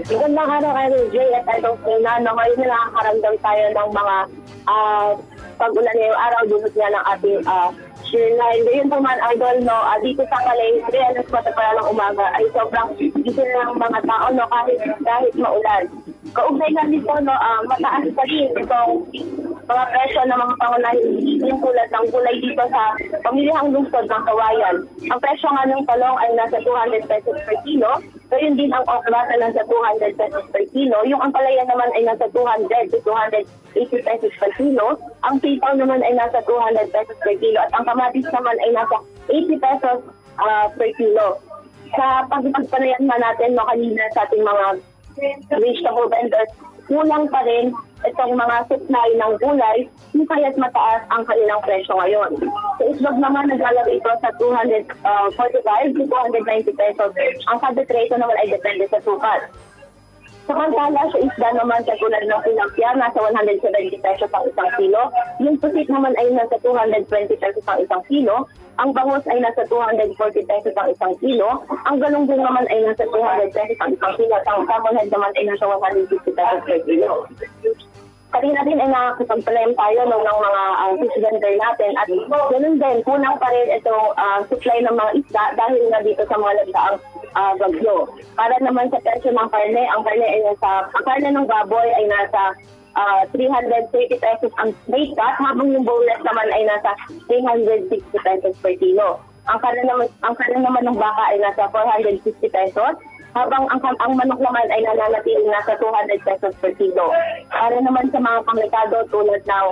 Magandang araw kay Jay at Idol Fernando. Ngayon na nakakaramdam tayo ng mga pag-ulan ngayong araw dulot nga ng ating share line. Ngayon po man, Idol, no, dito sa Calais, 3 alas 4 pa ng umaga ay sobrang dito ng mga tao, no, kahit maulan. Kaugnay nga dito, no, mataas pa din itong mga presyo ng mga pangunahing yung tulad ng gulay dito sa pamilihang lungsod ng Kawayan. Ang presyo nga ng talong ay nasa 200 pesos per kilo. Gayun din ang okra na nasa 200 pesos per kilo. Yung ampalaya naman ay nasa 200 to 280 pesos per kilo. Ang sitaw naman ay nasa 200 pesos per kilo. At ang kamatis naman ay nasa 80 pesos per kilo. Sa pagpapanayan natin no, kanina sa ating mga vegetable vendors, kulang pa rin itong mga supply ng gulay, hindi kaya't mataas ang kanilang presyo ngayon. Sa islog naman, naglalagay ito sa 245 to 290 pesos. Ang kada-treso naman ay depende sa sukat. Samantala, sa isda naman, sa tulad ng tilapia, nasa 170 pesos ang isang kilo. Yung pusit naman ay nasa 220 pesos ang isang kilo. Ang bangus ay nasa 240 pesos ang isang kilo. Ang galunggong naman ay nasa 200 pesos ang isang kilo. At ang salmon head naman ay nasa 150 pesos per kilo. Kanina din ay nakakipagpalayan tayo ng mga fish vendor natin. At ganun din, kulang pa rin itong supply ng mga isda dahil nga dito sa mga lagdaang bagyo. Para naman sa presyo ng karne, ang karne ng baboy ay nasa 330 pesos ang straight cut, habang yung boneless naman ay nasa 360 pesos per kilo. Ang karne naman ng baka ay nasa 460 pesos, habang ang manok naman ay nananatiling nasa 200 pesos per kilo. Para naman sa mga pangrekado tulad ng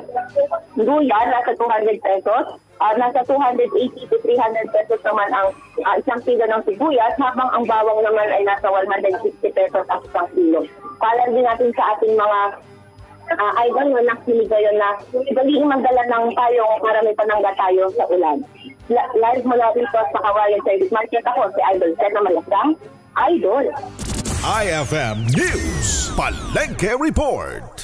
luya, nasa 200 pesos. Nasa 280 to 300 pesos naman ang isang kilo ng sibuyas, habang ang bawang naman ay nasa 160 pesos ang isang kilo. Paalam din natin sa ating mga idol na nakinig ngayon na daliing magdala ng payong para may panangga tayo sa ulan. Live mula dito sa Kawayan Service Market, ako si Idol Sena Malasang. Idol. IFM News Palengke Report.